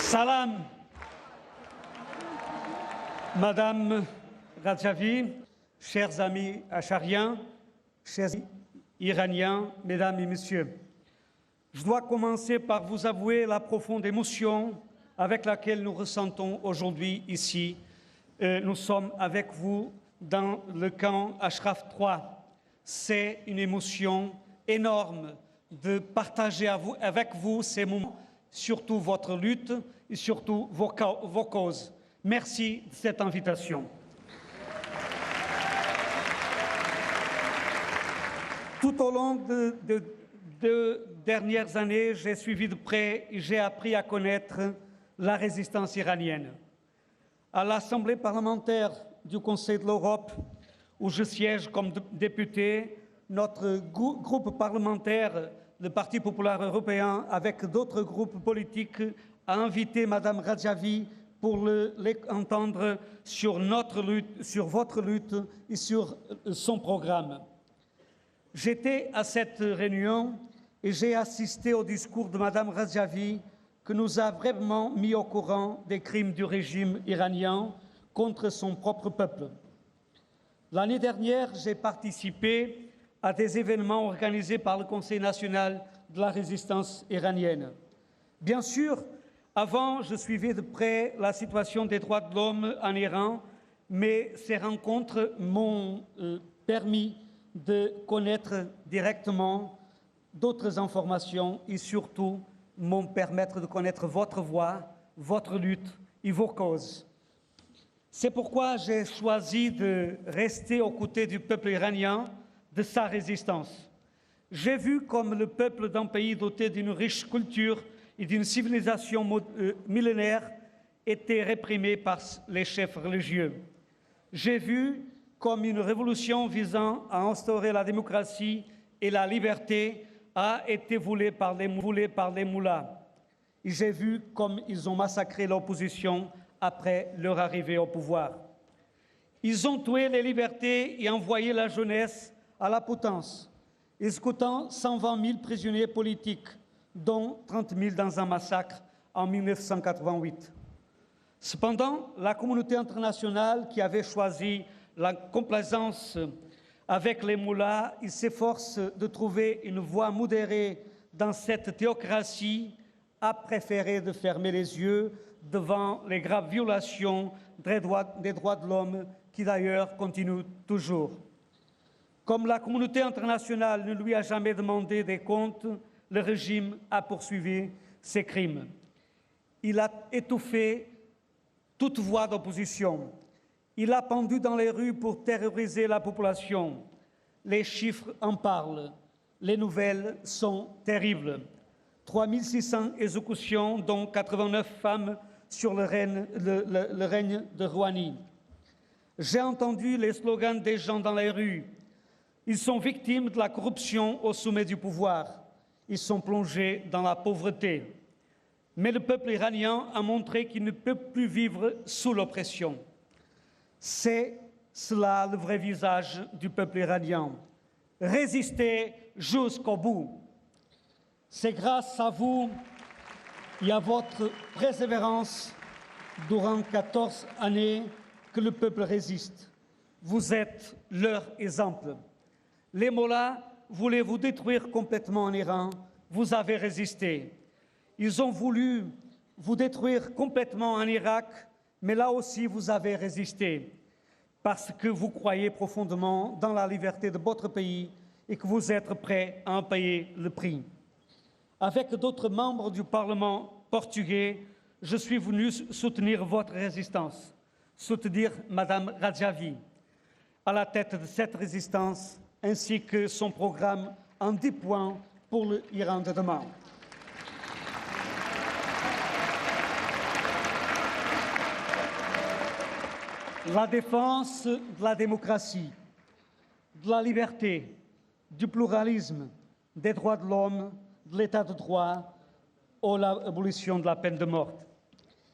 Salam, Madame Radjavi, chers amis achariens, chers Iraniens, Mesdames et Messieurs, je dois commencer par vous avouer la profonde émotion avec laquelle nous ressentons aujourd'hui ici. Nous sommes avec vous dans le camp Ashraf 3. C'est une émotion énorme de partager avec vous ces moments, surtout votre lutte et surtout vos causes. Merci de cette invitation. Tout au long de deux dernières années, j'ai suivi de près et j'ai appris à connaître la résistance iranienne. À l'Assemblée parlementaire du Conseil de l'Europe, où je siège comme député, notre groupe parlementaire, le Parti populaire européen, avec d'autres groupes politiques, a invité Madame Radjavi pour l'entendre sur notre lutte, sur votre lutte et sur son programme. J'étais à cette réunion et j'ai assisté au discours de Madame Radjavi qui nous a vraiment mis au courant des crimes du régime iranien contre son propre peuple. L'année dernière, j'ai participé à des événements organisés par le Conseil national de la résistance iranienne. Bien sûr, avant, je suivais de près la situation des droits de l'homme en Iran, mais ces rencontres m'ont permis de connaître directement d'autres informations et surtout m'ont permis de connaître votre voix, votre lutte et vos causes. C'est pourquoi j'ai choisi de rester aux côtés du peuple iranien, de sa résistance. J'ai vu comme le peuple d'un pays doté d'une riche culture et d'une civilisation millénaire était réprimé par les chefs religieux. J'ai vu comme une révolution visant à instaurer la démocratie et la liberté a été voulue par les moullas. Et j'ai vu comme ils ont massacré l'opposition après leur arrivée au pouvoir. Ils ont tué les libertés et envoyé la jeunesse à la potence, exécutant 120 000 prisonniers politiques, dont 30 000 dans un massacre en 1988. Cependant, la communauté internationale qui avait choisi la complaisance avec les moullas, il s'efforce de trouver une voie modérée dans cette théocratie, a préféré de fermer les yeux devant les graves violations des droits de l'homme qui d'ailleurs continuent toujours. Comme la communauté internationale ne lui a jamais demandé des comptes, le régime a poursuivi ses crimes. Il a étouffé toute voix d'opposition. Il a pendu dans les rues pour terroriser la population. Les chiffres en parlent. Les nouvelles sont terribles. 3600 exécutions, dont 89 femmes sur le règne de Rouhani. J'ai entendu les slogans des gens dans les rues. Ils sont victimes de la corruption au sommet du pouvoir. Ils sont plongés dans la pauvreté. Mais le peuple iranien a montré qu'il ne peut plus vivre sous l'oppression. C'est cela le vrai visage du peuple iranien. Résister jusqu'au bout. C'est grâce à vous et à votre persévérance durant 14 années que le peuple résiste. Vous êtes leur exemple. Les mollahs voulaient vous détruire complètement en Iran. Vous avez résisté. Ils ont voulu vous détruire complètement en Irak, mais là aussi vous avez résisté parce que vous croyez profondément dans la liberté de votre pays et que vous êtes prêts à en payer le prix. Avec d'autres membres du Parlement portugais, je suis venu soutenir votre résistance, soutenir Madame Radjavi à la tête de cette résistance, ainsi que son programme en 10 points pour l'Iran de demain. La défense de la démocratie, de la liberté, du pluralisme, des droits de l'homme, de l'état de droit ou l'abolition de la peine de mort.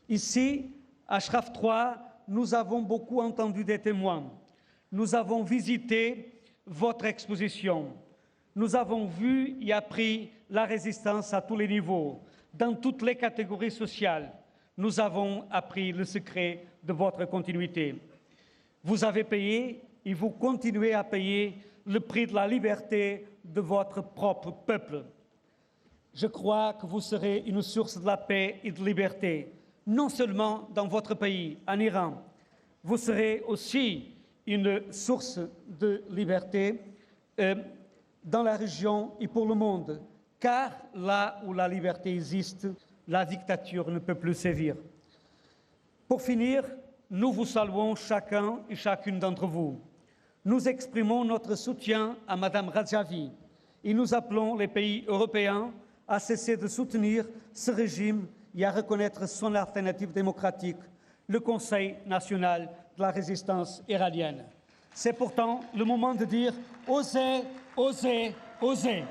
Ici, à Ashraf 3, nous avons beaucoup entendu des témoins. Nous avons visité votre exposition. Nous avons vu et appris la résistance à tous les niveaux, dans toutes les catégories sociales, nous avons appris le secret de votre continuité. Vous avez payé et vous continuez à payer le prix de la liberté de votre propre peuple. Je crois que vous serez une source de la paix et de liberté, non seulement dans votre pays, en Iran. Vous serez aussi une source de liberté dans la région et pour le monde, car là où la liberté existe, la dictature ne peut plus sévir. Pour finir, nous vous saluons chacun et chacune d'entre vous. Nous exprimons notre soutien à Mme Rajavi et nous appelons les pays européens à cesser de soutenir ce régime et à reconnaître son alternative démocratique, le Conseil national de la résistance iranienne. C'est pourtant le moment de dire « Osez, osez, osez ».